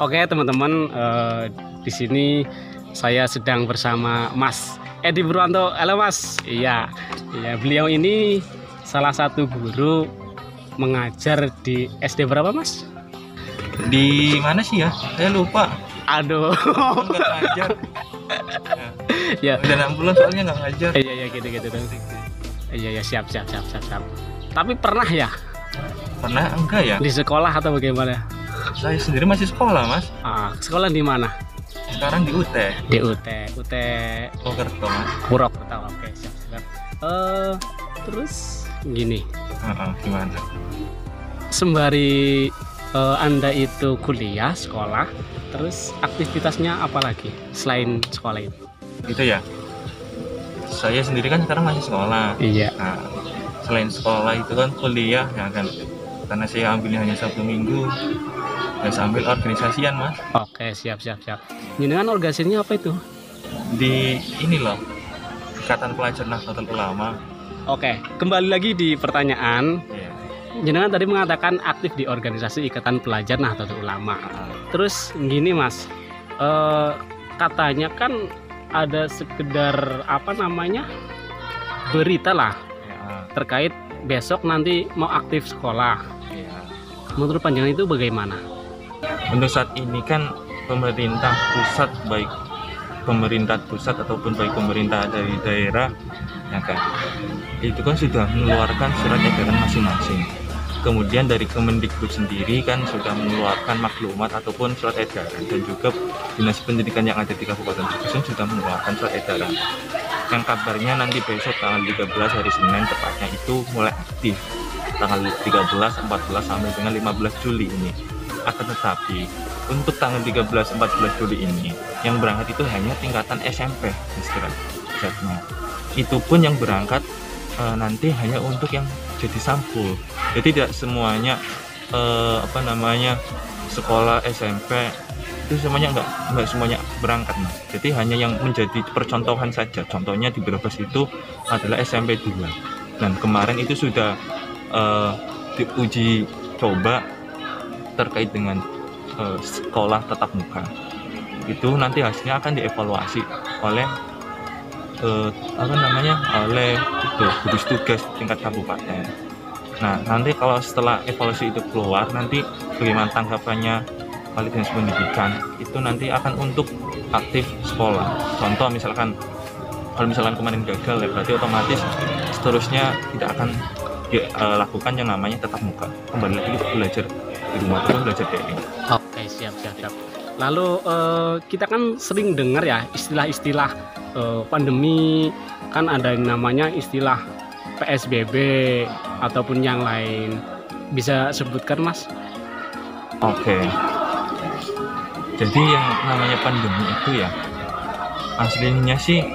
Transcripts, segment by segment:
Oke teman-teman, di sini saya sedang bersama Mas Edi Purwanto. Halo Mas. Iya, beliau ini salah satu guru mengajar di SD berapa Mas? Di mana sih ya? Saya lupa. Aduh. Nggak ngajar. Ya. Udah 6 bulan soalnya nggak ngajar. Iya gitu dong. Iya siap. Tapi pernah ya? Pernah enggak ya? Di sekolah atau bagaimana? Saya sendiri masih sekolah, Mas. Sekolah di mana? Sekarang di UT. Di UT Purwokerto, Mas. Purwokerto. Oke, siap. Terus gini. Gimana? Sembari Anda itu kuliah, sekolah, terus aktivitasnya apa lagi selain sekolah itu? Gitu ya. Saya sendiri kan sekarang masih sekolah. Iya. Nah, selain sekolah itu kan kuliah ya kan. Karena saya ambilnya hanya Sabtu Minggu. Dan sambil organisasian, Mas. Oke, siap. Jenengan organisasinya apa itu? Di ini loh, Ikatan Pelajar Nahdlatul Ulama. Oke, kembali lagi di pertanyaan. Iya. Jenengan tadi mengatakan aktif di organisasi Ikatan Pelajar Nahdlatul Ulama. Terus gini Mas, katanya kan ada sekedar berita lah terkait besok nanti mau aktif sekolah. Menurut pandangan itu bagaimana? Untuk saat ini kan pemerintah pusat, baik pemerintah pusat ataupun baik pemerintah dari daerah ya kan, itu kan sudah mengeluarkan surat edaran masing-masing. Kemudian dari Kemendikbud sendiri kan sudah mengeluarkan maklumat ataupun surat edaran, dan juga Dinas Pendidikan yang ada di Kabupaten Brebes sudah mengeluarkan surat edaran yang kabarnya nanti besok tanggal 13 hari Senin tepatnya itu mulai aktif tanggal 13, 14 sampai dengan 15 Juli ini. Akan tetapi untuk tanggal 13, 14 Juli ini yang berangkat itu hanya tingkatan SMP istilahnya. Itu pun yang berangkat nanti hanya untuk yang jadi sampul. Jadi tidak semuanya sekolah SMP itu semuanya enggak semuanya berangkat, Mas. Jadi hanya yang menjadi percontohan saja. Contohnya di Brebes itu adalah SMP 2. Dan kemarin itu sudah diuji coba terkait dengan sekolah tatap muka. Itu nanti hasilnya akan dievaluasi oleh oleh gugus tugas tingkat kabupaten. Nah, nanti kalau setelah evaluasi itu keluar, nanti bagaimana tanggapannya oleh Dinas Pendidikan itu nanti akan untuk aktif sekolah. Contoh misalkan kalau misalkan kemarin gagal ya, berarti otomatis seterusnya tidak akan dilakukan yang namanya tatap muka. Kembali lagi belajar di rumah atau belajar daring. Oke, siap. Lalu kita kan sering dengar ya istilah-istilah pandemi, kan ada yang namanya istilah PSBB ataupun yang lain. Bisa sebutkan Mas? Oke. Jadi yang namanya pandemi itu ya, aslinya sih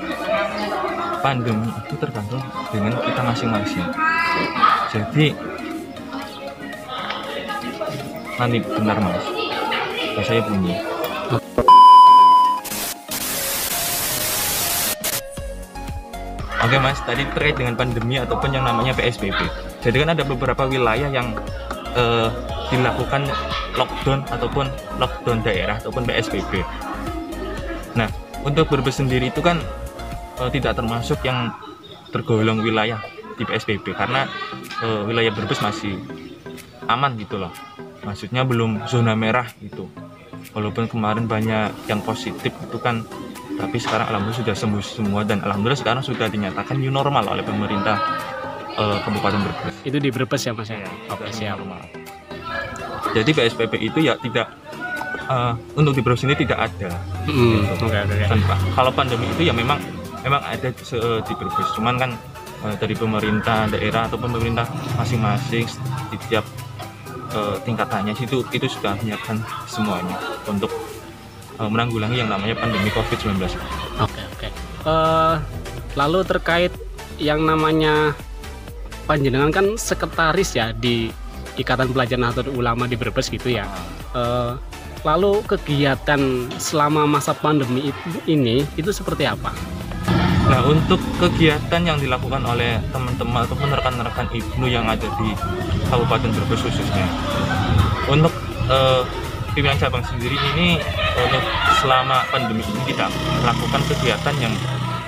pandemi itu tergantung dengan kita masing-masing. Jadi nanti benar Mas, saya bunyi. Oke Mas, tadi terkait dengan pandemi ataupun yang namanya PSBB. Jadi kan ada beberapa wilayah yang dilakukan lockdown ataupun lockdown daerah ataupun PSBB. Nah, untuk Brebes sendiri itu kan tidak termasuk yang tergolong wilayah di PSBB karena wilayah Brebes masih aman gitu loh. Maksudnya belum zona merah gitu. Walaupun kemarin banyak yang positif itu kan, tapi sekarang alhamdulillah sudah sembuh semua, dan alhamdulillah sekarang sudah dinyatakan new normal oleh pemerintah Kabupaten Brebes. Itu di Brebes ya Mas ya? Oke, siap. Jadi PSBB itu ya tidak untuk di Brebes ini tidak ada. Gitu. Okay. Kalau pandemi itu ya memang ada di Brebes, cuman kan dari pemerintah daerah atau pemerintah masing-masing di tiap tingkatannya itu sudah menyiapkan semuanya untuk menanggulangi yang namanya pandemi COVID-19. Oke. Lalu terkait yang namanya panjenengan kan sekretaris ya di Ikatan Pelajar Nahdlatul Ulama di Brebes gitu ya. Lalu kegiatan selama masa pandemi ini itu seperti apa? Nah, untuk kegiatan yang dilakukan oleh teman-teman ataupun rekan-rekan Ibnu yang ada di Kabupaten Brebes khususnya, untuk pimpinan cabang sendiri ini untuk selama pandemi ini tidak melakukan kegiatan yang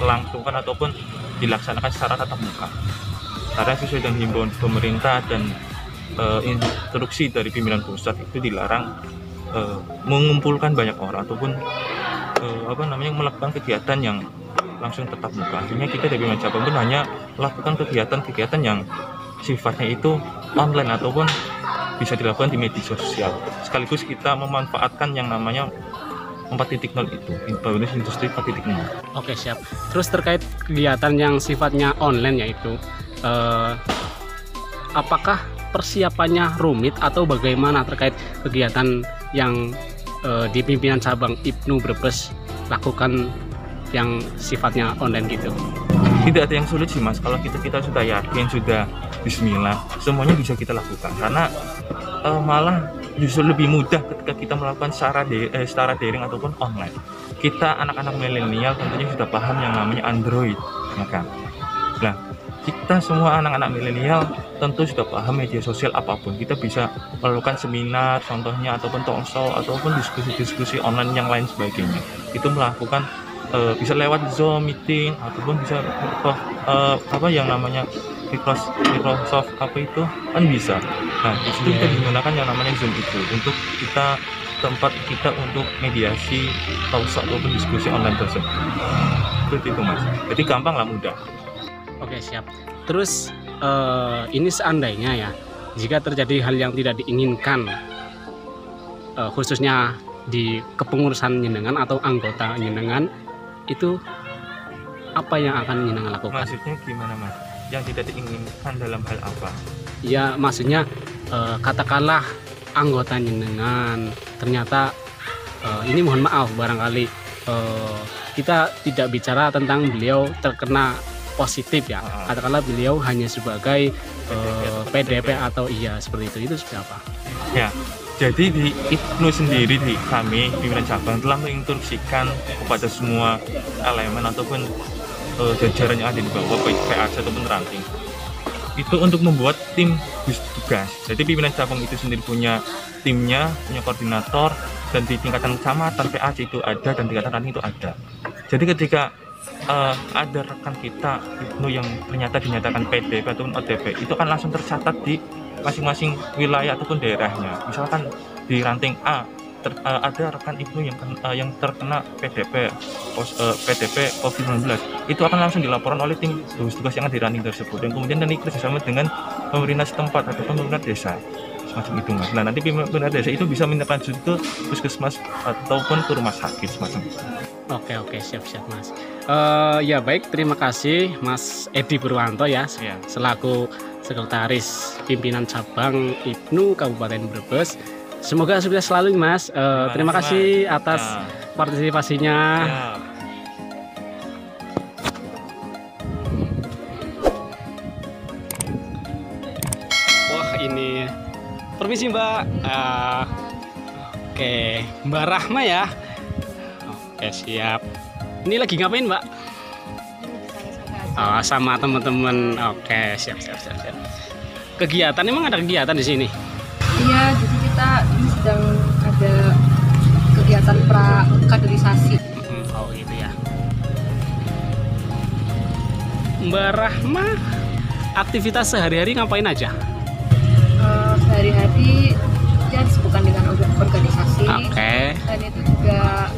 melangsungkan ataupun dilaksanakan secara tatap muka. Karena sesuai dengan himbauan pemerintah dan instruksi dari pimpinan pusat itu dilarang mengumpulkan banyak orang ataupun melakukan kegiatan yang langsung tatap muka. Akhirnya kita dari pimpinan cabang pun hanya melakukan kegiatan-kegiatan yang sifatnya itu online ataupun bisa dilakukan di media sosial. Sekaligus kita memanfaatkan yang namanya 4.0 itu, industri 4.0. Oke, siap. Terus terkait kegiatan yang sifatnya online yaitu apakah persiapannya rumit atau bagaimana terkait kegiatan yang di pimpinan cabang IPNU Brebes lakukan yang sifatnya online gitu? Tidak ada yang sulit sih Mas, kalau kita sudah yakin, sudah bismillah, semuanya bisa kita lakukan. Karena malah justru lebih mudah ketika kita melakukan secara daring ataupun online. Kita anak-anak milenial tentunya sudah paham yang namanya Android, ya kan? Nah, kita semua anak-anak milenial tentu sudah paham media sosial apapun. Kita bisa melakukan seminar contohnya ataupun talkshow ataupun diskusi-diskusi online yang lain sebagainya. Itu melakukan bisa lewat Zoom meeting ataupun bisa yang namanya Microsoft apa itu kan bisa. Nah, di situ kita menggunakan yang namanya Zoom itu untuk tempat kita untuk mediasi talkshow ataupun diskusi online tersebut. Seperti itu Mas. Jadi gampang lah, mudah. Oke, siap. Terus ini seandainya ya, jika terjadi hal yang tidak diinginkan, khususnya di kepengurusan jenengan atau anggota jenengan, itu apa yang akan jenengan lakukan? Maksudnya gimana Mas? Yang tidak diinginkan dalam hal apa? Ya, maksudnya katakanlah anggota jenengan ternyata ini mohon maaf barangkali kita tidak bicara tentang beliau terkena positif ya, katakanlah beliau hanya sebagai PDP atau seperti itu seperti apa? Ya, jadi di IPNU sendiri, di kami pimpinan cabang telah menginstruksikan kepada semua elemen ataupun jajaran yang ada di bawah baik PAC ataupun ranting itu untuk membuat tim gugus tugas. Jadi pimpinan cabang itu sendiri punya timnya, punya koordinator, dan di tingkatan kecamatan PAC itu ada dan tingkatan ranting itu ada. Jadi ketika ada rekan kita IPNU yang ternyata dinyatakan PDP ataupun ODP, itu akan langsung tercatat di masing-masing wilayah ataupun daerahnya. Misalkan di ranting A ada rekan IPNU yang terkena PDP COVID-19, itu akan langsung dilaporkan oleh tim gugus tugas yang ada di ranting tersebut, dan kemudian nanti kerjasama dengan pemerintah setempat atau pemerintah desa semacam itu Mas. Nah, nanti pemerintah desa itu bisa menindaklanjuti ke puskesmas ataupun ke rumah sakit semacam itu. Oke, siap Mas. Ya baik, terima kasih Mas Edi Purwanto ya, selaku sekretaris pimpinan cabang IPNU Kabupaten Brebes. Semoga sukses selalu Mas. Terima kasih atas partisipasinya. Wah, ini permisi Mbak. Oke, Mbak Rahma ya. Oke, siap. Ini lagi ngapain Mbak? Sama teman-teman. Oke, siap. Kegiatan, emang ada kegiatan di sini? Iya, jadi kita ini sedang ada kegiatan pra-kaderisasi. Oh gitu ya. Mbak Rahma, aktivitas sehari-hari ngapain aja? Sehari-hari ya disebutkan dengan organisasi. Dan itu juga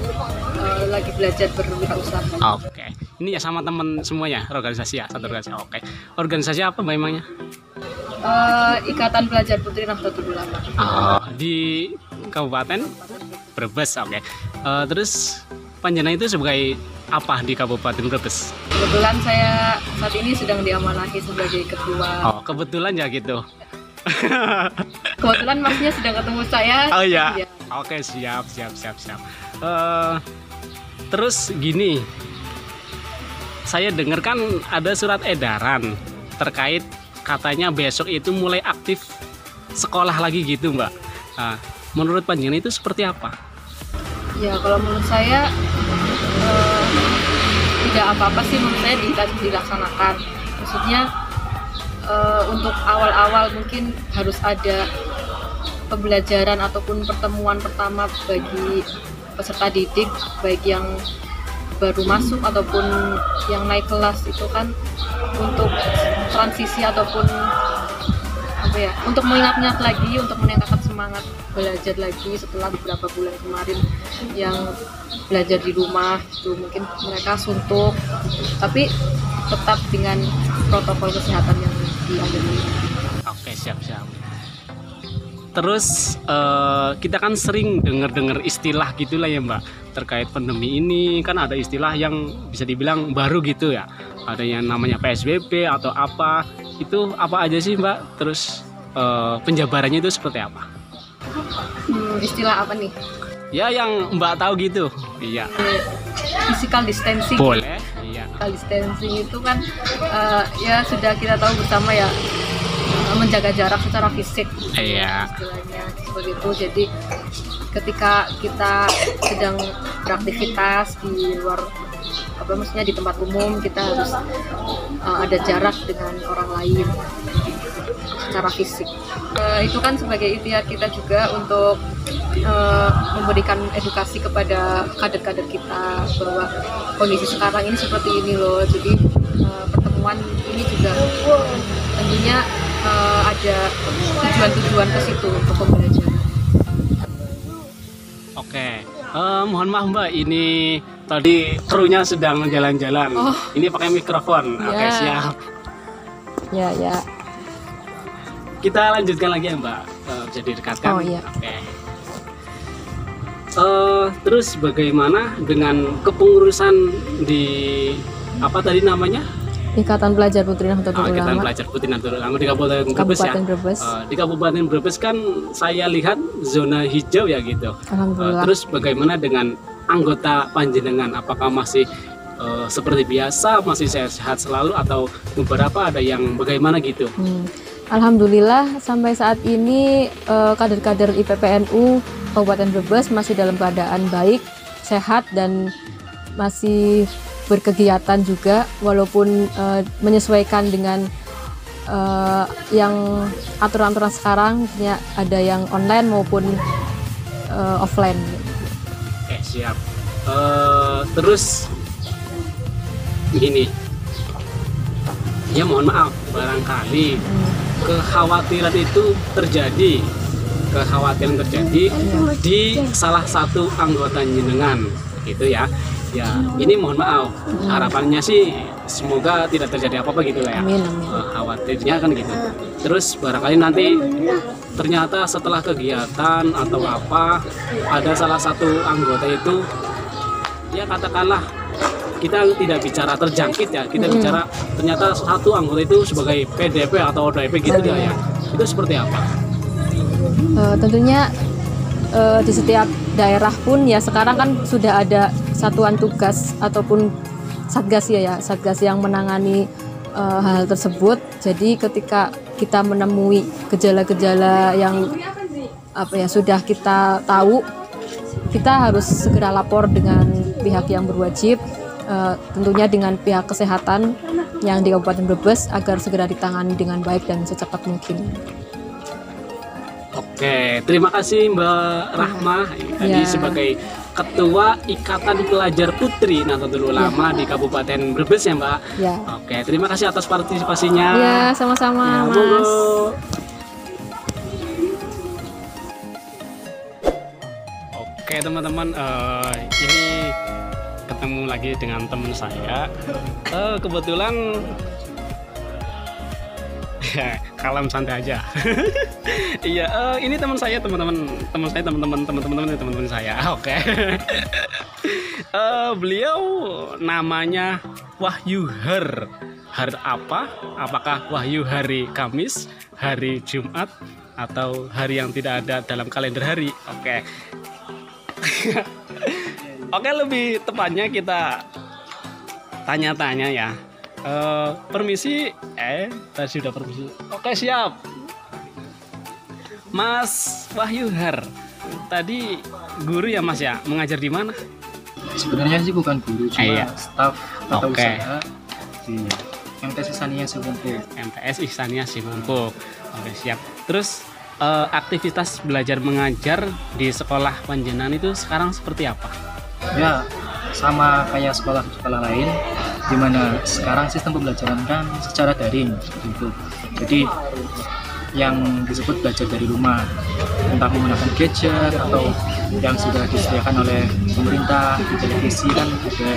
lagi belajar berwirausaha. Oke. Ini ya sama teman semua ya, organisasi ya, satu organisasi. Oke. Organisasi apa Mbak emangnya? Ikatan Pelajar Putri Nahdlatul Ulama. Di Kabupaten Brebes. Oke. Terus panjenengan itu sebagai apa di Kabupaten Brebes? Kebetulan saya saat ini sedang diamanahi sebagai ketua. Kebetulan ya gitu. Kebetulan Masnya sedang ketemu saya. Oh iya. Oke, siap. Terus gini, saya dengar kan ada surat edaran terkait katanya besok itu mulai aktif sekolah lagi gitu Mbak. Menurut panjenengan itu seperti apa? Ya, kalau menurut saya tidak apa-apa sih, menurut saya dilaksanakan. Maksudnya untuk awal-awal mungkin harus ada pembelajaran ataupun pertemuan pertama bagi peserta didik, baik yang baru masuk ataupun yang naik kelas, itu kan untuk transisi ataupun apa ya, untuk mengingat-ingat lagi, untuk meningkatkan semangat belajar lagi setelah beberapa bulan kemarin yang belajar di rumah itu mungkin mereka suntuk, tapi tetap dengan protokol kesehatan yang diambil. Oke, siap-siap. Terus kita kan sering dengar istilah gitulah ya Mbak, terkait pandemi ini kan ada istilah yang bisa dibilang baru gitu ya. Ada yang namanya PSBB atau apa. Itu apa aja sih Mbak? Terus penjabarannya itu seperti apa? Istilah apa nih? Ya yang Mbak tahu gitu. Iya. Physical distancing. Boleh. Iya. Physical distancing itu kan ya sudah kita tahu bersama ya, menjaga jarak secara fisik. Iya. Istilahnya seperti itu. Jadi ketika kita sedang beraktivitas di luar, apa maksudnya di tempat umum, kita harus ada jarak dengan orang lain secara fisik. Itu kan sebagai ikhtiar kita juga untuk memberikan edukasi kepada kader-kader kita bahwa kondisi sekarang ini seperti ini loh. Jadi pertemuan ini juga tentunya ada tujuan-tujuan ke situ untuk pembelajaran. Oke, mohon maaf Mbak, ini tadi krunya sedang jalan-jalan. Oh. Ini pakai mikrofon. Ya. Oke, siap. Ya. Kita lanjutkan lagi ya Mbak, bisa direkatkan. Oh, iya. Oke. Terus bagaimana dengan kepengurusan di apa tadi namanya? Ikatan Pelajar Putri Nahdlatul Ulama. Ikatan Pelajar Putri Nahdlatul Ulama di Kabupaten Brebes ya. Brebes. Di Kabupaten Brebes kan saya lihat zona hijau ya gitu. Alhamdulillah. Terus bagaimana dengan anggota panjenengan? Apakah masih seperti biasa, masih sehat selalu atau beberapa ada yang bagaimana gitu? Alhamdulillah sampai saat ini kader-kader IPPNU Kabupaten Brebes masih dalam keadaan baik, sehat dan masih berkegiatan juga, walaupun menyesuaikan dengan yang aturan-aturan sekarang, ya, ada yang online maupun offline. Oke, siap. Terus begini, ya mohon maaf, barangkali kekhawatiran itu terjadi, di salah satu anggota jenengan gitu ya. Ya, ini mohon maaf, harapannya sih semoga tidak terjadi apa-apa gitu lah ya. Amin. Khawatirnya kan gitu. Terus barangkali nanti ternyata setelah kegiatan atau apa, ada salah satu anggota itu, ya katakanlah kita tidak bicara terjangkit ya, kita bicara ternyata satu anggota itu sebagai PDP atau ODP gitu ya. Itu seperti apa? Tentunya di setiap daerah pun ya sekarang kan sudah ada satuan tugas ataupun satgas satgas yang menangani hal tersebut. Jadi ketika kita menemui gejala-gejala yang sudah kita tahu, kita harus segera lapor dengan pihak yang berwajib, tentunya dengan pihak kesehatan yang di Kabupaten Brebes agar segera ditangani dengan baik dan secepat mungkin. Oke, terima kasih Mbak Rahma tadi sebagai Ketua Ikatan Pelajar Putri Nahdlatul Ulama di Kabupaten Brebes ya Mbak. Ya. Oke, terima kasih atas partisipasinya. Ya, sama-sama Mas. Monggo. Oke teman-teman, ini ketemu lagi dengan teman saya. Kebetulan kalem santai aja. Iya, ini teman saya, teman-teman saya. Oke. Beliau namanya Wahyu Har. Har apa? Apakah Wahyu hari Kamis, hari Jumat, atau hari yang tidak ada dalam kalender hari? Oke. Oke, lebih tepatnya kita tanya-tanya ya. Permisi, tadi sudah permisi. Oke, siap. Mas Wahyu Har, tadi guru ya Mas ya, mengajar di mana? Sebenarnya sih bukan guru, cuma staf atau Oke. usaha di MTS Ihsaniyah Simumpul. MTS Ihsaniyah Simumpul. Oke, siap. Terus aktivitas belajar mengajar di sekolah panjenengan itu sekarang seperti apa? Ya sama kayak sekolah-sekolah lain, dimana sekarang sistem pembelajaran kan secara daring seperti itu. Jadi yang disebut belajar dari rumah, entah menggunakan gadget atau yang sudah disediakan oleh pemerintah di televisi kan ada.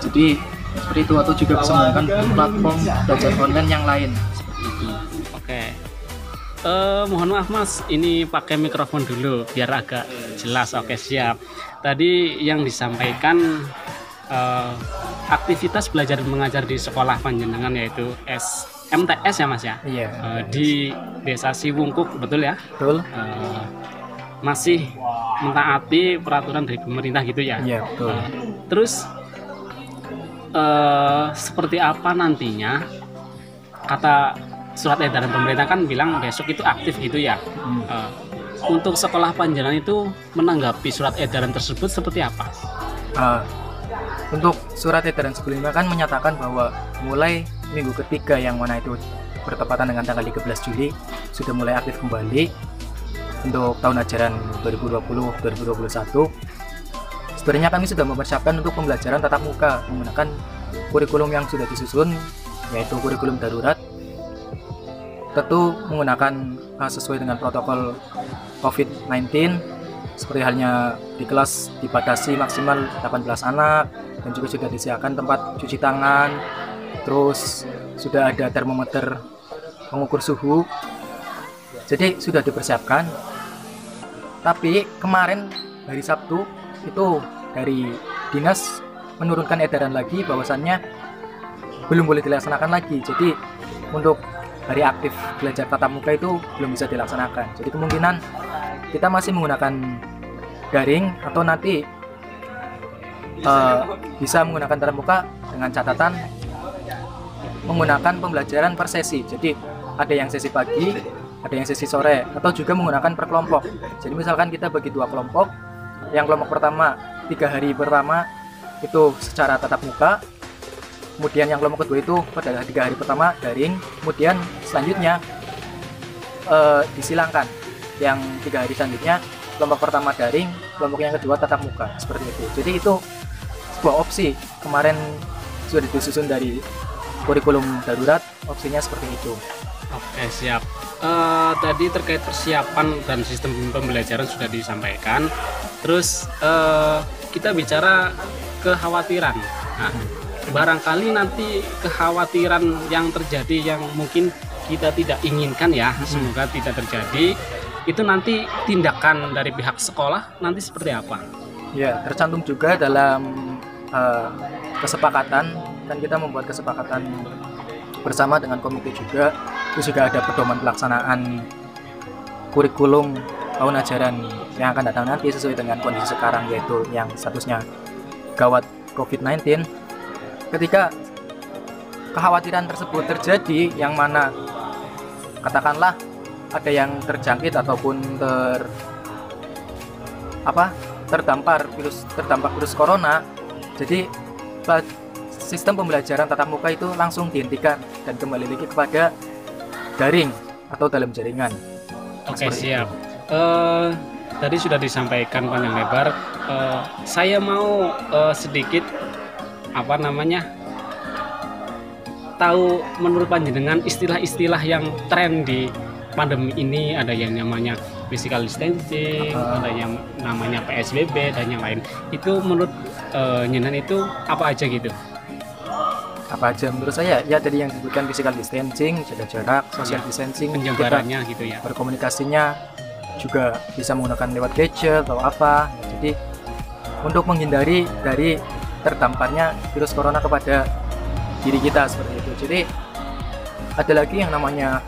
Jadi seperti itu, atau juga bisa menggunakan platform belajar online yang lain seperti itu. Oke. Mohon maaf Mas, ini pakai mikrofon dulu biar agak jelas. Oke, siap. Tadi yang disampaikan aktivitas belajar mengajar di sekolah panjenengan yaitu MTS ya Mas ya? Iya. Di Desa Siwungkuk, betul ya? Betul. Masih mentaati peraturan dari pemerintah gitu ya? Iya, betul. Terus seperti apa nantinya? Kata surat edaran pemerintah kan bilang besok itu aktif gitu ya. Untuk sekolah panjenengan itu menanggapi surat edaran tersebut seperti apa? Untuk surat edaran sebelumnya kan menyatakan bahwa mulai minggu ketiga yang mana itu bertepatan dengan tanggal 13 Juli sudah mulai aktif kembali untuk tahun ajaran 2020-2021. Sebenarnya kami sudah mempersiapkan untuk pembelajaran tatap muka menggunakan kurikulum yang sudah disusun, yaitu kurikulum darurat. Tentu menggunakan sesuai dengan protokol COVID-19, seperti halnya di kelas dibatasi maksimal 18 anak, dan juga sudah disediakan tempat cuci tangan, terus sudah ada termometer pengukur suhu. Jadi sudah dipersiapkan. Tapi kemarin hari Sabtu itu dari dinas menurunkan edaran lagi bahwasannya belum boleh dilaksanakan lagi. Jadi untuk hari aktif belajar tatap muka itu belum bisa dilaksanakan. Jadi kemungkinan kita masih menggunakan daring atau nanti bisa menggunakan tatap muka dengan catatan menggunakan pembelajaran per sesi. Jadi ada yang sesi pagi, ada yang sesi sore, atau juga menggunakan per kelompok. Jadi misalkan kita bagi 2 kelompok, yang kelompok pertama 3 hari pertama itu secara tatap muka, kemudian yang kelompok kedua itu pada 3 hari pertama daring, kemudian selanjutnya disilangkan yang 3 hari selanjutnya kelompok pertama daring, kelompok yang kedua tatap muka, seperti itu. Jadi itu sebuah opsi, kemarin sudah disusun dari kurikulum darurat, opsinya seperti itu. Oke, siap. Tadi terkait persiapan dan sistem pembelajaran sudah disampaikan. Terus kita bicara kekhawatiran. Nah, barangkali nanti kekhawatiran yang terjadi yang mungkin kita tidak inginkan ya, semoga tidak terjadi. Itu nanti tindakan dari pihak sekolah nanti seperti apa? Ya, tercantum juga dalam kesepakatan, dan kita membuat kesepakatan bersama dengan komite juga. Terus juga ada pedoman pelaksanaan kurikulum tahun ajaran yang akan datang nanti sesuai dengan kondisi sekarang, yaitu yang statusnya gawat COVID-19. Ketika kekhawatiran tersebut terjadi, yang mana katakanlah ada yang terjangkit ataupun terdampak virus corona, jadi sistem pembelajaran tatap muka itu langsung dihentikan dan kembali lagi kepada daring atau dalam jaringan. Oke, siap. Tadi sudah disampaikan panjang lebar. Saya mau sedikit tahu menurut panjenengan istilah-istilah yang tren di pandemi ini. Ada yang namanya physical distancing, ada yang namanya PSBB dan yang lain. Itu menurut nyenan itu apa aja gitu? Apa aja menurut saya? Ya tadi yang disebutkan physical distancing, jaga jarak, social distancing, penyebarannya gitu ya. Berkomunikasinya juga bisa menggunakan lewat gadget atau apa. Jadi untuk menghindari dari terdamparnya virus corona kepada diri kita, seperti itu. Jadi ada lagi yang namanya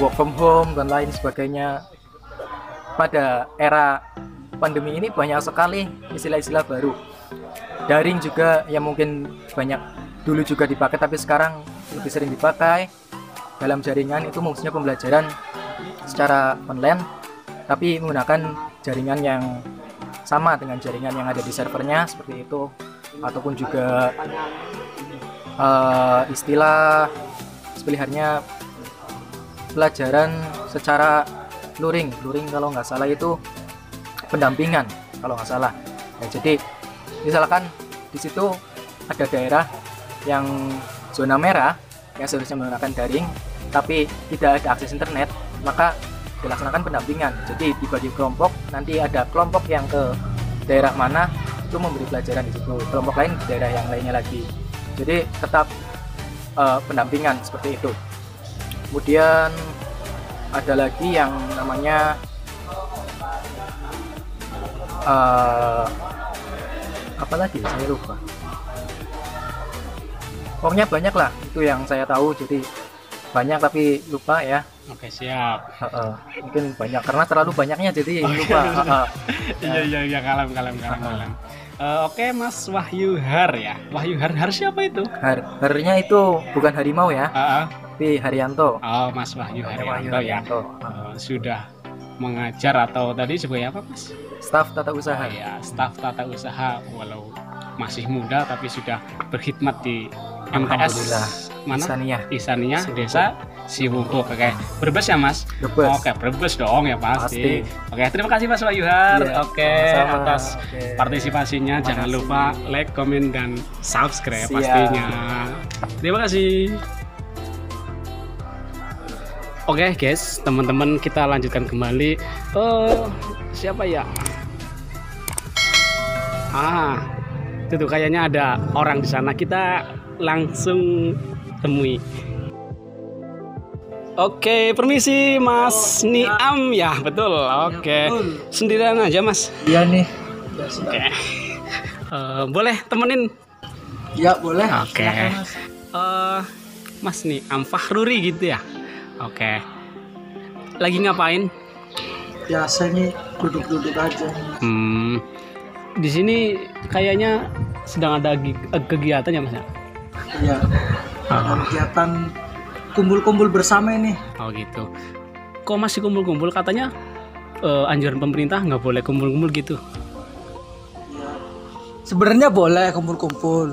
work from home dan lain sebagainya. Pada era pandemi ini banyak sekali istilah-istilah baru. Daring juga yang mungkin banyak dulu juga dipakai tapi sekarang lebih sering dipakai. Dalam jaringan itu maksudnya pembelajaran secara online tapi menggunakan jaringan yang sama dengan jaringan yang ada di servernya, seperti itu. Ataupun juga istilah seperti halnya pelajaran secara luring kalau nggak salah itu pendampingan kalau nggak salah. Nah, jadi misalkan di situ ada daerah yang zona merah yang seharusnya menggunakan daring tapi tidak ada akses internet, maka dilaksanakan pendampingan. Jadi dibagi kelompok, nanti ada kelompok yang ke daerah mana itu memberi pelajaran di situ, kelompok lain di daerah yang lainnya lagi. Jadi tetap pendampingan seperti itu. Kemudian ada lagi yang namanya apa lagi saya lupa. Pokoknya banyak lah itu yang saya tahu, jadi banyak tapi lupa ya. Oke, siap. Mungkin banyak karena terlalu banyaknya jadi lupa. Iya, kalam. Oke, Mas Wahyu Har ya. Wahyu Har siapa itu? Harnya itu bukan harimau ya, tapi Haryanto. Oh, Mas Wahyu Haryanto ya. Sudah mengajar atau tadi sebagai apa, Mas? Staf tata usaha. Ya, staf tata usaha, walau masih muda tapi sudah berkhidmat di MTS mana? Isaniyah Desa Siwungkul. Oke, Brebes ya, Mas? Brebes. Oke, Brebes dong ya pasti. Oke, terima kasih Mas Wahyu Har. Oke, atas partisipasinya. Jangan lupa like, komen, dan subscribe pastinya. Terima kasih. Oke guys, teman-teman, kita lanjutkan kembali. Siapa ya? Itu tuh kayaknya ada orang di sana. Kita langsung temui. Oke, permisi Mas Niam ya, betul. Oke, sendirian aja Mas? Iya nih. Oke. Boleh temenin? Ya boleh. Oke. Mas Niam Fahruri gitu ya? Oke. Lagi ngapain? Biasa nih duduk-duduk aja. Di sini kayaknya sedang ada kegiatan ya Mas? Iya. Ada kegiatan kumpul-kumpul bersama ini. Oh gitu. Kok masih kumpul-kumpul? Katanya anjuran pemerintah nggak boleh kumpul-kumpul gitu. Ya. Sebenarnya boleh kumpul-kumpul,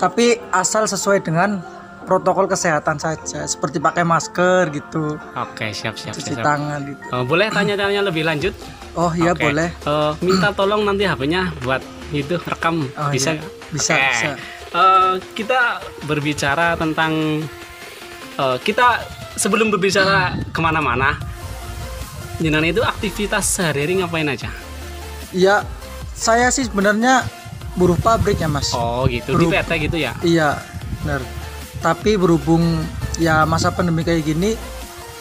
tapi asal sesuai dengan protokol kesehatan saja, seperti pakai masker gitu. Oke, siap. Cuci tangan gitu. Boleh tanya-tanya lebih lanjut? Oh iya, Oke. boleh. Minta tolong nanti HP-nya buat itu rekam. Oh, bisa? iya. Bisa. Kita berbicara tentang kita sebelum berbicara kemana-mana, jenengan itu aktivitas sehari-hari ngapain aja? Iya, saya sih sebenarnya buruh pabrik ya Mas. Oh gitu, di PT gitu ya? Iya, benar. Tapi berhubung ya masa pandemi kayak gini,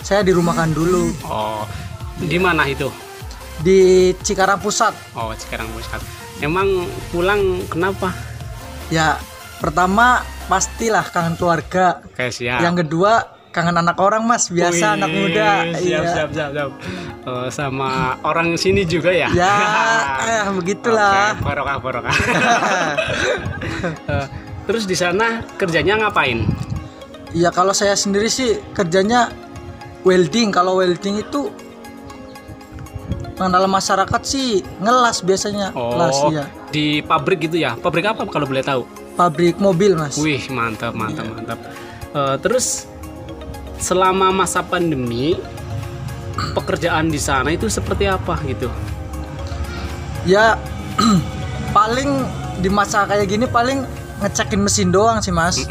saya dirumahkan dulu. Oh, di mana itu? Di Cikarang Pusat. Oh, Cikarang Pusat. Emang pulang kenapa? Ya, pertama pastilah kangen keluarga. Oke, siap. Yang kedua kangen anak orang Mas, biasa. Wih, anak muda. Siap. Sama orang sini juga ya? Ya, begitulah. Oke, barokah. Terus di sana kerjanya ngapain? Iya, kalau saya sendiri sih kerjanya welding. Kalau welding itu dalam masyarakat sih ngelas biasanya. Kelas, ya. Di pabrik gitu ya? Pabrik apa kalau boleh tahu? Pabrik mobil Mas. Wih, mantap. Terus selama masa pandemi pekerjaan di sana itu seperti apa gitu? Ya paling di masa kayak gini paling ngecekin mesin doang sih Mas.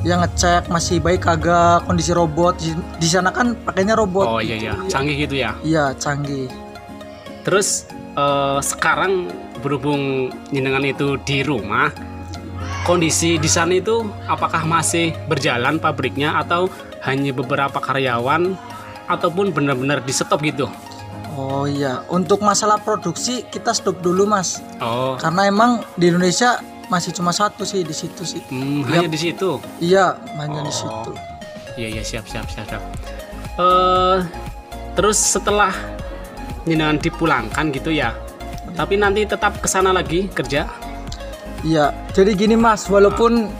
Ya ngecek masih baik kagak, kondisi robot. Di sana kan pakainya robot. Oh iya, canggih gitu ya? Iya, canggih. Terus sekarang berhubung jenengan itu di rumah, kondisi di sana itu apakah masih berjalan pabriknya atau hanya beberapa karyawan ataupun benar-benar di stop gitu? Oh iya, untuk masalah produksi kita stop dulu Mas. Oh. Karena emang di Indonesia masih cuma satu sih di situ sih. Hanya di situ? Iya, hanya di situ. Iya, siap. Terus setelah jenengan dipulangkan gitu ya, tapi nanti tetap kesana lagi kerja? Iya, jadi gini Mas, walaupun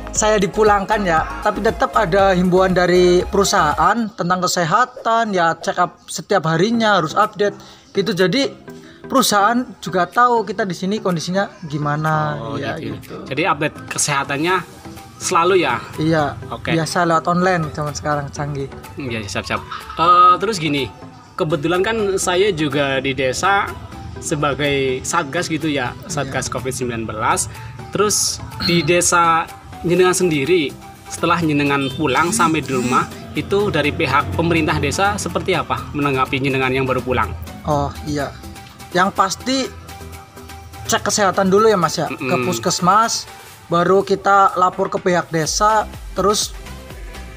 saya dipulangkan ya, tapi tetap ada himbauan dari perusahaan tentang kesehatan ya, check up setiap harinya harus update gitu. Jadi perusahaan juga tahu kita di sini kondisinya gimana. Gitu. Jadi update kesehatannya selalu ya. Iya. Oke. Biasa lewat online zaman sekarang canggih. Iya, siap-siap. Terus gini, kebetulan kan saya juga di desa sebagai satgas gitu ya, satgas COVID-19. Terus di desa jenengan sendiri, setelah jenengan pulang sampai di rumah, itu dari pihak pemerintah desa seperti apa menanggapi jenengan yang baru pulang? Oh iya, yang pasti cek kesehatan dulu ya Mas ya, ke puskesmas, baru kita lapor ke pihak desa, terus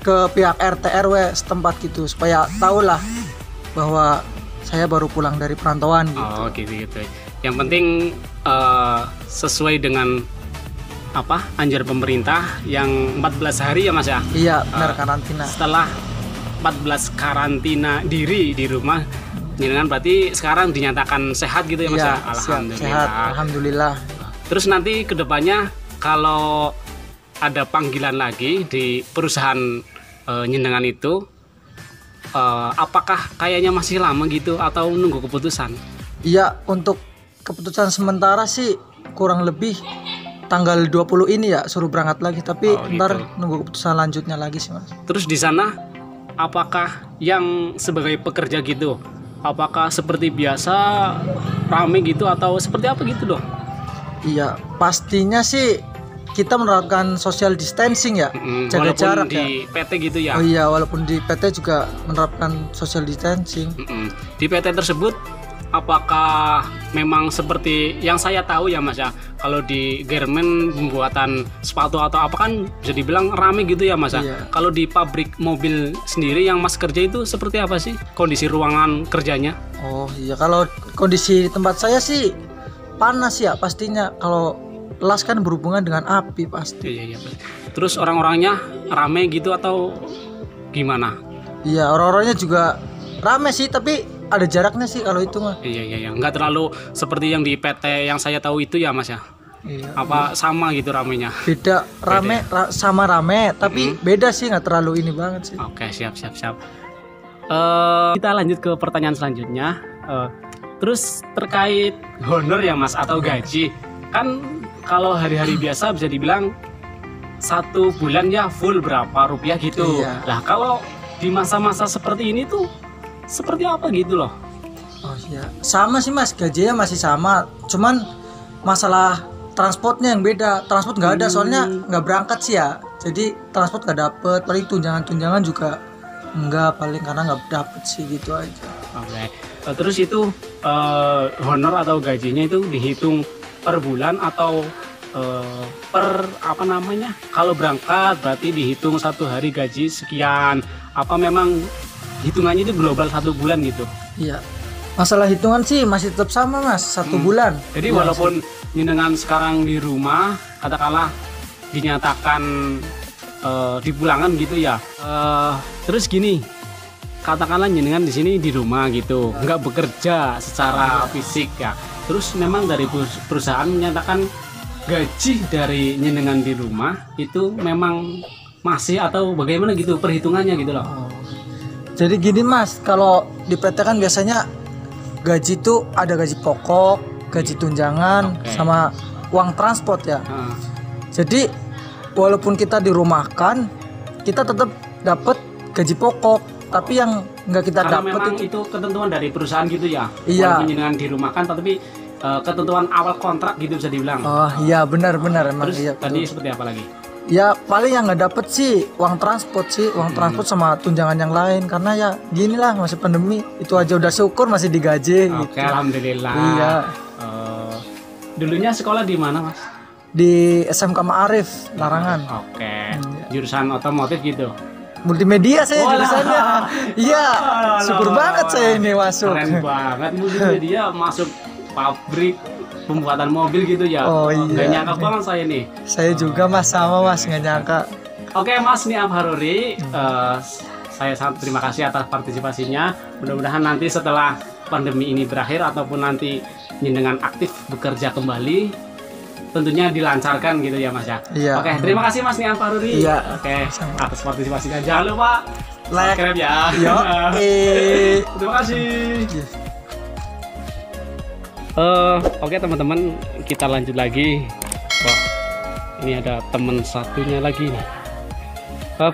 ke pihak RT RW setempat gitu, supaya tahu lah bahwa saya baru pulang dari perantauan gitu. Oh gitu. Yang penting sesuai dengan apa anjuran pemerintah yang 14 hari ya Mas ya. Iya benar, karantina. Setelah 14 karantina diri di rumah, jenengan berarti sekarang dinyatakan sehat gitu ya Mas Iya, ya. Alhamdulillah. sehat, alhamdulillah. Terus nanti kedepannya kalau ada panggilan lagi di perusahaan jenengan itu, apakah kayaknya masih lama gitu atau nunggu keputusan? Iya, untuk keputusan sementara sih kurang lebih tanggal 20 ini ya suruh berangkat lagi, tapi ntar gitu. nunggu keputusan lanjutnya lagi sih Mas. Terus di sana apakah yang sebagai pekerja gitu, apakah seperti biasa rame gitu atau seperti apa gitu dong? Iya, pastinya sih kita menerapkan social distancing ya, jaga Walaupun jarak di ya. PT gitu ya. Oh iya, walaupun di PT juga menerapkan social distancing. Di PT tersebut apakah memang seperti yang saya tahu ya Mas ya, kalau di garment pembuatan sepatu atau apa kan bisa dibilang rame gitu ya Mas ya. Iya. Kalau di pabrik mobil sendiri yang Mas kerja itu seperti apa sih kondisi ruangan kerjanya? Oh iya, kalau kondisi di tempat saya sih panas ya pastinya. Kalau las kan berhubungan dengan api pasti. Iya. Terus orang-orangnya rame gitu atau gimana? Iya, orang-orangnya juga rame sih, tapi ada jaraknya sih kalau itu mah. Iya. Nggak terlalu seperti yang di PT yang saya tahu itu ya Mas ya. Iya. Apa sama gitu ramenya? Beda, rame sama rame, tapi beda sih, nggak terlalu ini banget sih. Oke, siap. Kita lanjut ke pertanyaan selanjutnya. Terus terkait honor ya Mas atau gaji, kan kalau hari-hari biasa bisa dibilang 1 bulan ya full berapa rupiah gitu. Iya. Lah kalau di masa-masa seperti ini tuh seperti apa gitu loh? Oh iya, sama sih Mas, gajinya masih sama, cuman masalah transportnya yang beda. Transport nggak ada, soalnya nggak berangkat sih ya, jadi transport nggak dapet. Paling tunjangan juga enggak, paling karena nggak dapet sih, gitu aja. Oke. Terus itu honor atau gajinya itu dihitung per bulan atau per apa namanya? Kalau berangkat berarti dihitung 1 hari gaji sekian. Apa memang hitungannya itu global 1 bulan gitu? Iya, masalah hitungan sih masih tetap sama Mas, 1 bulan. Jadi Iya, walaupun jenengan sekarang di rumah, katakanlah dinyatakan dipulangan gitu ya. Terus gini, katakanlah jenengan di sini di rumah gitu, nggak bekerja secara fisik ya. Terus memang dari perusahaan menyatakan gaji dari jenengan di rumah itu memang masih atau bagaimana gitu perhitungannya gitu loh. Jadi gini Mas, kalau di PT kan biasanya gaji itu ada gaji pokok, gaji tunjangan, sama uang transport ya. Jadi walaupun kita dirumahkan, kita tetap dapat gaji pokok, tapi yang nggak kita Karena dapat memang itu ketentuan dari perusahaan gitu ya. Iya. Walaupun jenengan dirumahkan, tapi ketentuan awal kontrak gitu bisa dibilang. Oh iya, benar emang. Terus Iya, tadi betul. seperti apa lagi? Ya paling yang nggak dapet sih uang transport transport sama tunjangan yang lain, karena ya gini lah, masih pandemi, itu aja udah syukur masih digaji. Oke, gitu. alhamdulillah. Iya. Dulunya sekolah di mana Mas? Di SMK Ma'arif Larangan. Oke, jurusan otomotif gitu. Multimedia saya Walah. jurusannya. Iya, syukur banget saya ini masuk. Keren banget, multimedia masuk pabrik pembuatan mobil gitu ya. Oh, iya. Gak nyangka banget saya nih. Saya juga Mas, sama Mas, nggak nyangka. Oke Mas Niam Haruri, saya sangat terima kasih atas partisipasinya. Mudah-mudahan nanti setelah pandemi ini berakhir ataupun nanti dengan aktif bekerja kembali, tentunya dilancarkan gitu ya Mas ya. Iya. Oke, terima kasih Mas Niam Haruri. Iya. Oke, Sama. atas partisipasinya. Jangan lupa Like. subscribe ya. Yo. Terima kasih. Oke teman-teman, kita lanjut lagi. Wah, Ini ada teman satunya lagi nih.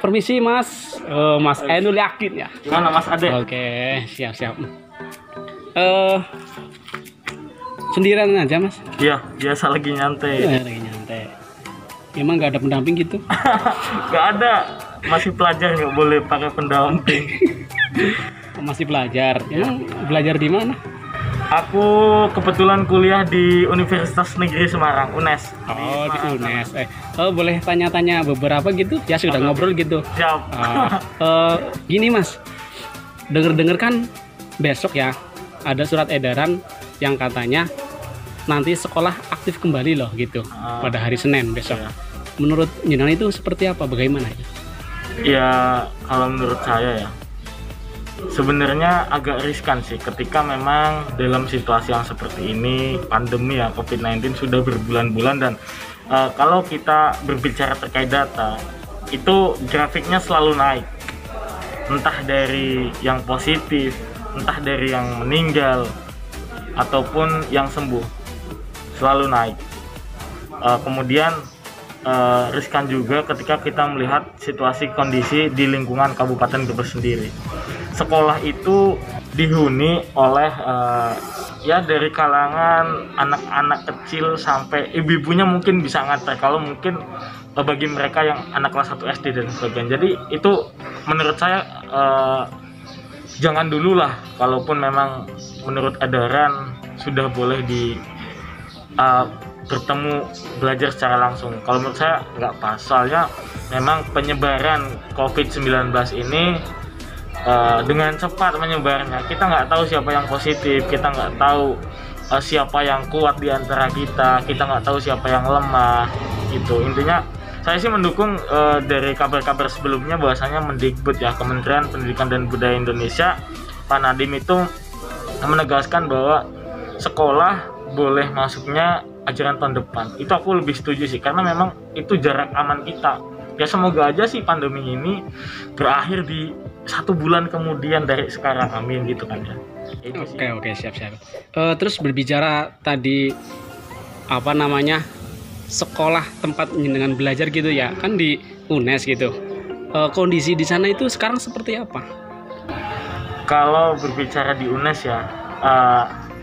Permisi Mas, Mas Ainul Yakin ya? Gimana Mas Ade? Oke, siap-siap. Sendirian aja Mas? Iya, biasa lagi nyantai. Lagi nyantai. Emang nggak ada pendamping gitu? Gak ada, masih pelajar nggak boleh pakai pendamping. Masih belajar. Emang belajar di mana? Aku kebetulan kuliah di Universitas Negeri Semarang, UNES. Oh, di UNES. Boleh tanya-tanya beberapa gitu? Ya sudah ngobrol gitu. Siap. Gini Mas, denger-denger kan besok ya ada surat edaran yang katanya nanti sekolah aktif kembali loh gitu pada hari Senin besok. Ya. Menurut jenengan itu seperti apa? Bagaimana? Ya, kalau menurut saya ya, sebenarnya agak riskan sih ketika memang dalam situasi yang seperti ini, pandemi ya COVID-19 sudah berbulan-bulan, dan kalau kita berbicara terkait data, itu grafiknya selalu naik, entah dari yang positif, entah dari yang meninggal ataupun yang sembuh, selalu naik. Kemudian riskan juga ketika kita melihat situasi kondisi di lingkungan Kabupaten Brebes sendiri. Sekolah itu dihuni oleh ya dari kalangan anak-anak kecil sampai ibu-ibunya mungkin bisa nganter, kalau mungkin bagi mereka yang anak kelas 1 SD dan sebagainya. Jadi itu menurut saya jangan dulu lah, kalaupun memang menurut edaran sudah boleh bertemu belajar secara langsung. Kalau menurut saya nggak pas, soalnya memang penyebaran COVID-19 ini dengan cepat menyebarnya. Kita nggak tahu siapa yang positif, kita nggak tahu siapa yang kuat di antara kita nggak tahu siapa yang lemah gitu. Intinya saya sih mendukung dari kabar-kabar sebelumnya bahwasanya Mendikbud ya, Kementerian Pendidikan dan Budaya Indonesia, Pak Nadiem itu menegaskan bahwa sekolah boleh masuknya ajaran tahun depan. Itu aku lebih setuju sih, karena memang itu jarak aman kita. Ya semoga aja sih pandemi ini berakhir di 1 bulan kemudian dari sekarang, amin gitu kan ya. Oke, siap. Terus berbicara tadi apa namanya sekolah tempat dengan belajar gitu ya, kan di UNES gitu. Kondisi di sana itu sekarang seperti apa? Kalau berbicara di UNES ya,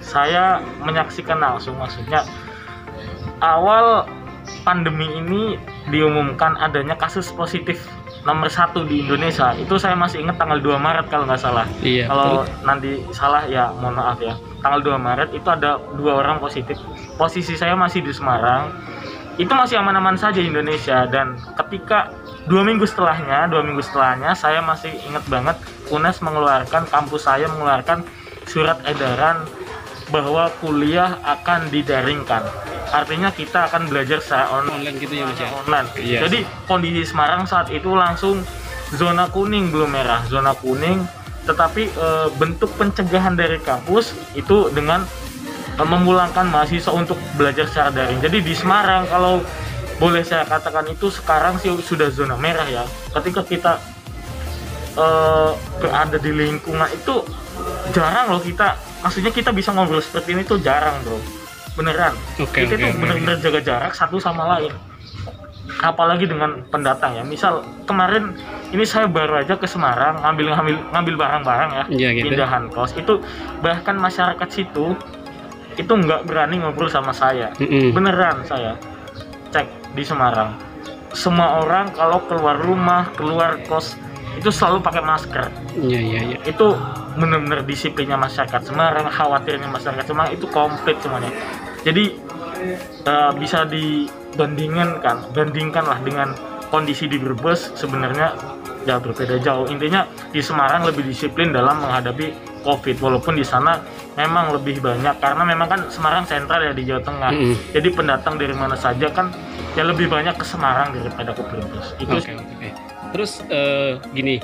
saya menyaksikan langsung, maksudnya awal pandemi ini diumumkan adanya kasus positif nomor 1 di Indonesia, itu saya masih ingat tanggal 2 Maret kalau nggak salah. Iya, kalau nanti salah ya mohon maaf ya. Tanggal 2 Maret itu ada 2 orang positif. Posisi saya masih di Semarang, itu masih aman-aman saja Indonesia. Dan ketika 2 minggu setelahnya saya masih ingat banget, UNES mengeluarkan, kampus saya mengeluarkan surat edaran bahwa kuliah akan didaringkan. Artinya kita akan belajar secara online gitu ya Mas ya? Online. Iya. Jadi kondisi Semarang saat itu langsung zona kuning, belum merah, zona kuning. Tetapi bentuk pencegahan dari kampus itu dengan memulangkan mahasiswa untuk belajar secara daring. Jadi di Semarang kalau boleh saya katakan itu sekarang sih sudah zona merah ya. Ketika kita berada di lingkungan itu jarang loh kita, maksudnya kita bisa ngobrol seperti ini tuh jarang bro, beneran. Kita tuh bener-bener jaga jarak satu sama lain, apalagi dengan pendatang ya. Misal kemarin ini saya baru aja ke Semarang ngambil barang-barang ya, gitu. Pindahan kos itu, bahkan masyarakat situ itu nggak berani ngobrol sama saya. Beneran, saya cek di Semarang, semua orang kalau keluar rumah, keluar kos itu selalu pakai masker. Iya. Itu benar-benar disiplinnya masyarakat Semarang, khawatirnya masyarakat Semarang itu komplit semuanya. Jadi bisa bandingkanlah dengan kondisi di Brebes, sebenarnya ya berbeda jauh. Intinya di Semarang lebih disiplin dalam menghadapi COVID, walaupun di sana memang lebih banyak, karena memang kan Semarang sentral ya di Jawa Tengah. Jadi pendatang dari mana saja kan ya lebih banyak ke Semarang daripada ke Brebes. Itu Oke. Terus gini,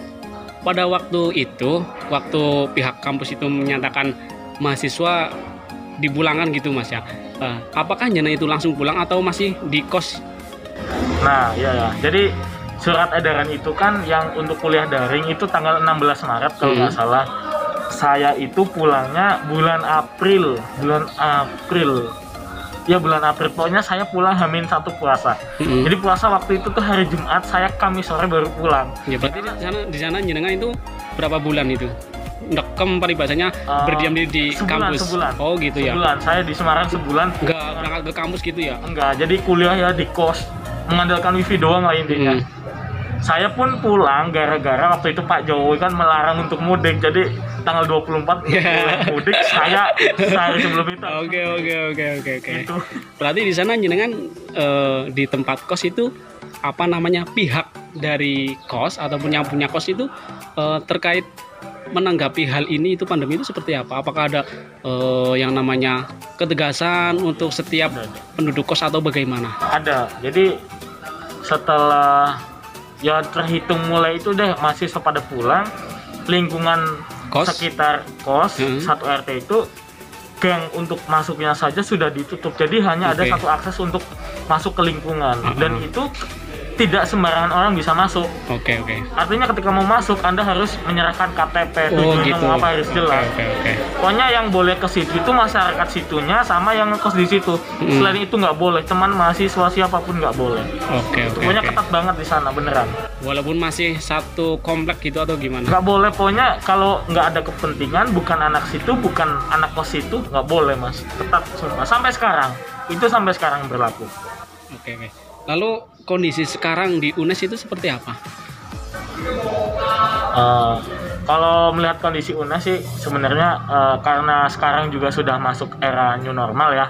pada waktu itu, waktu pihak kampus itu menyatakan mahasiswa dipulangkan gitu Mas ya, apakah jana itu langsung pulang atau masih di kos? Nah ya, jadi surat edaran itu kan yang untuk kuliah daring itu tanggal 16 Maret kalau nggak salah. Saya itu pulangnya bulan April ya bulan April, pokoknya saya pulang Hamin 1 puasa. Jadi puasa waktu itu tuh hari Jumat, saya Kamis sore baru pulang. Ya berarti di sana jenengan itu berapa bulan itu? Nekem paribasanya berdiam diri di kampus. Sebulan. Oh gitu ya. Sebulan. Saya di Semarang sebulan. Enggak berangkat ke kampus gitu ya? Enggak, jadi kuliah ya di kos, mengandalkan wifi doang lah intinya. Saya pun pulang gara-gara waktu itu Pak Jokowi kan melarang untuk mudik, jadi tanggal 24 mudik, saya sehari sebelum itu. Oke. Gitu. Berarti di sana jenengan di tempat kos itu apa namanya, pihak dari kos ataupun yang punya kos itu terkait menanggapi hal ini, itu pandemi itu seperti apa? Apakah ada yang namanya ketegasan untuk setiap penduduk kos atau bagaimana? Ada. Jadi setelah ya terhitung mulai itu deh mahasiswa pada pulang, lingkungan Kos? sekitar kos satu RT itu gang untuk masuknya saja sudah ditutup. Jadi hanya ada satu akses untuk masuk ke lingkungan dan itu tidak sembarangan orang bisa masuk. Oke. Artinya ketika mau masuk Anda harus menyerahkan KTP, tujuannya mau apa harus jelas. Oke. Pokoknya yang boleh ke situ itu masyarakat situnya sama yang ngekos di situ. Selain itu nggak boleh, teman mahasiswa siapapun nggak boleh. Oke. Pokoknya ketat banget di sana beneran. Walaupun masih satu komplek gitu atau gimana? Nggak boleh, pokoknya kalau nggak ada kepentingan, bukan anak situ, bukan anak kos situ, nggak boleh mas. Ketat semua. Sampai sekarang, itu sampai sekarang berlaku. Oke. Lalu kondisi sekarang di UNES itu seperti apa? Kalau melihat kondisi UNES sih sebenarnya karena sekarang juga sudah masuk era new normal ya.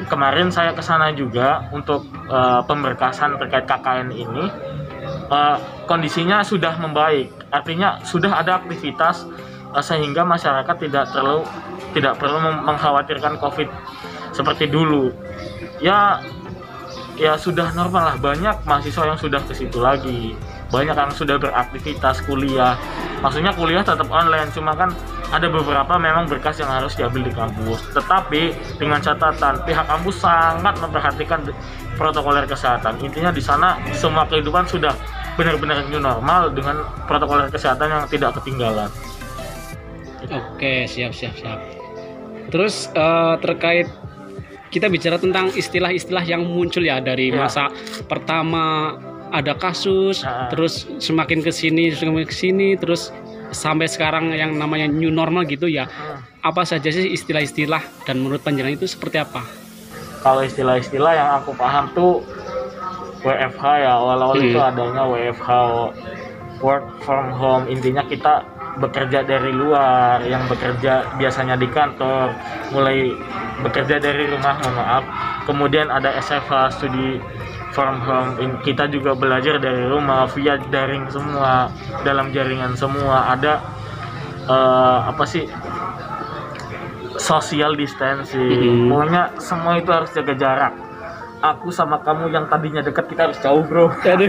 Kemarin saya ke sana juga untuk pemberkasan terkait KKN ini. Kondisinya sudah membaik, artinya sudah ada aktivitas sehingga masyarakat tidak perlu mengkhawatirkan COVID seperti dulu. Ya sudah normal lah, banyak mahasiswa yang sudah ke situ lagi, banyak yang sudah beraktivitas kuliah. Maksudnya kuliah tetap online, cuma kan ada beberapa memang berkas yang harus diambil di kampus. Tetapi dengan catatan pihak kampus sangat memperhatikan protokoler kesehatan. Intinya di sana semua kehidupan sudah benar-benar new normal dengan protokoler kesehatan yang tidak ketinggalan. Oke, siap. Terus terkait kita bicara tentang istilah-istilah yang muncul ya dari masa pertama ada kasus, terus semakin kesini, terus sampai sekarang yang namanya new normal gitu ya. Apa saja sih istilah-istilah dan menurut panjenengan itu seperti apa? Kalau istilah-istilah yang aku paham tuh WFH ya, awal-awal itu adanya WFH, work from home, intinya kita bekerja dari luar, yang bekerja biasanya di kantor mulai bekerja dari rumah, mohon maaf. Kemudian ada SFH, studi from home, kita juga belajar dari rumah via daring semua, dalam jaringan semua. Ada social distancing, pokoknya semua itu harus jaga jarak. Aku sama kamu yang tadinya dekat, kita harus jauh bro. Kan?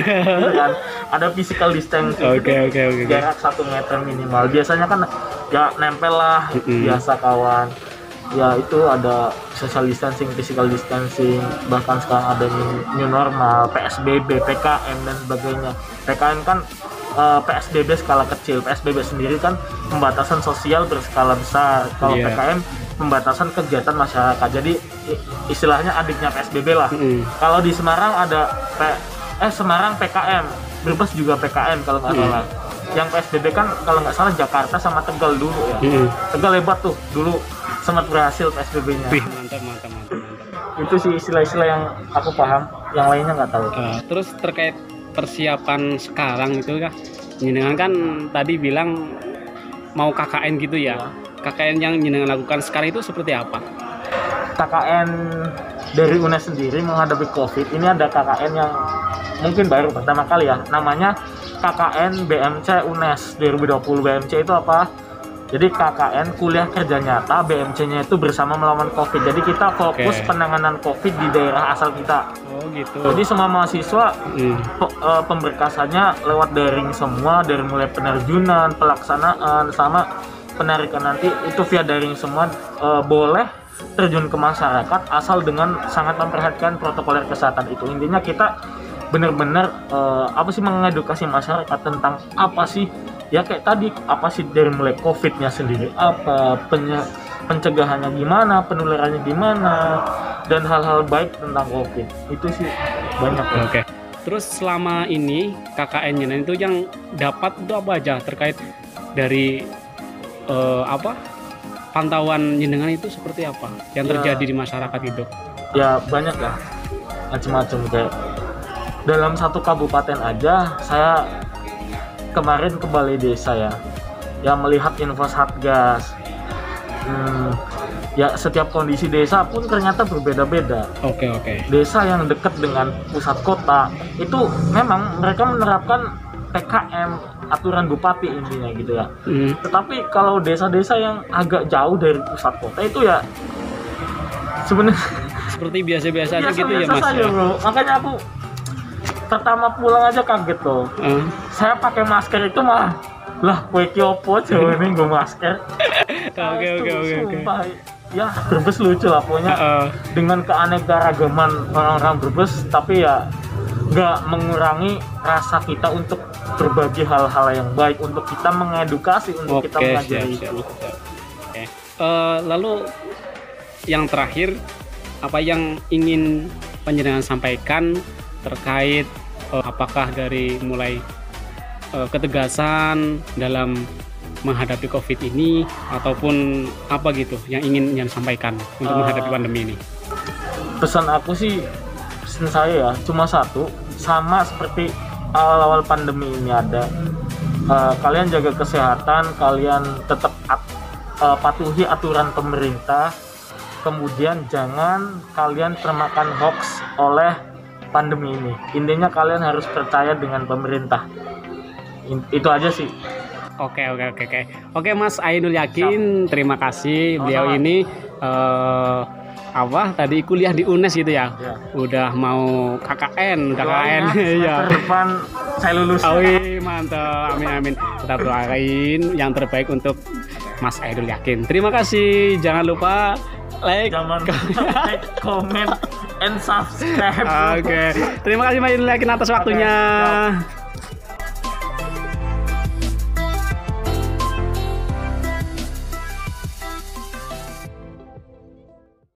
Ada physical distancing. Oke. Jarak 1 meter minimal. Biasanya kan ya nempel lah, biasa kawan. Ya itu ada social distancing, physical distancing. Bahkan sekarang ada new normal, PSBB, PKM dan sebagainya. PKM kan PSBB skala kecil, PSBB sendiri kan pembatasan sosial berskala besar. Kalau PKM pembatasan kegiatan masyarakat. Jadi istilahnya adiknya PSBB lah. Kalau di Semarang ada Semarang PKM, Brebes juga PKM kalau nggak salah. Yang PSBB kan kalau nggak salah Jakarta sama Tegal dulu ya. Tegal hebat tuh dulu, sempat berhasil PSBB-nya. Mantap. Itu sih istilah-istilah yang aku paham, yang lainnya nggak tahu. Terus terkait persiapan sekarang itu kan, jenengan kan tadi bilang mau KKN gitu ya. KKN yang jenengan lakukan sekarang itu seperti apa? KKN dari UNES sendiri menghadapi COVID ini ada KKN yang mungkin baru pertama kali ya, namanya KKN BMC UNES 2020. BMC itu apa? Jadi KKN kuliah kerja nyata, BMC-nya itu bersama melawan COVID. Jadi kita fokus penanganan COVID di daerah asal kita. Oh gitu. Jadi semua mahasiswa pemberkasannya lewat daring semua, dari mulai penerjunan, pelaksanaan, sama penarikan nanti itu via daring semua. Boleh terjun ke masyarakat asal dengan sangat memperhatikan protokoler kesehatan itu. Intinya kita benar-benar mengedukasi masyarakat tentang apa sih ya, kayak tadi apa sih, dari mulai COVID-nya sendiri apa, pencegahannya gimana, penularannya gimana, dan hal-hal baik tentang COVID. Itu sih banyak ya. Oke. Terus selama ini KKN Nyenan itu yang dapat itu apa aja terkait dari pantauan jenengan itu seperti apa yang Ya. terjadi di masyarakat itu? Ya banyak lah, macam-macam. Kayak dalam satu kabupaten aja saya kemarin ke balai desa ya melihat info satgas. Ya setiap kondisi desa pun ternyata berbeda-beda. Oke. Desa yang dekat dengan pusat kota itu memang mereka menerapkan PKM, aturan bupati intinya gitu ya. Tetapi kalau desa-desa yang agak jauh dari pusat kota itu ya sebenarnya Seperti biasa-biasa aja gitu ya, biasa Mas. saja, Ya? bro. Makanya aku pertama pulang aja kaget loh. Saya pakai masker itu malah lah kue kiopo Jawa ini gue masker. Oke. Sumpah, ya Brebes lucu lah pokoknya dengan keanekaragaman orang-orang Brebes, tapi ya nggak mengurangi rasa kita untuk berbagi hal-hal yang baik, untuk kita mengedukasi, untuk kita mengajari siap. itu. Oke. Lalu yang terakhir, apa yang ingin panjenengan sampaikan terkait apakah dari mulai ketegasan dalam menghadapi COVID ini ataupun apa gitu yang ingin yang sampaikan untuk menghadapi pandemi ini? Pesan aku sih, pesan saya ya cuma satu, sama seperti awal-awal pandemi ini ada. Kalian jaga kesehatan, kalian tetap patuhi aturan pemerintah, kemudian jangan kalian termakan hoax oleh pandemi ini. Intinya kalian harus percaya dengan pemerintah. Itu aja sih. Oke, Mas Ainul Yakin, terima kasih. Beliau ini tadi kuliah di UNES gitu ya. Udah mau KKN ya. Semester depan saya lulus. Mantap, amin. Kita doain yang terbaik untuk Mas Ainul Yakin. Terima kasih. Jangan lupa like, comment, and subscribe. Oke. Terima kasih Mas Ainul Yakin atas waktunya.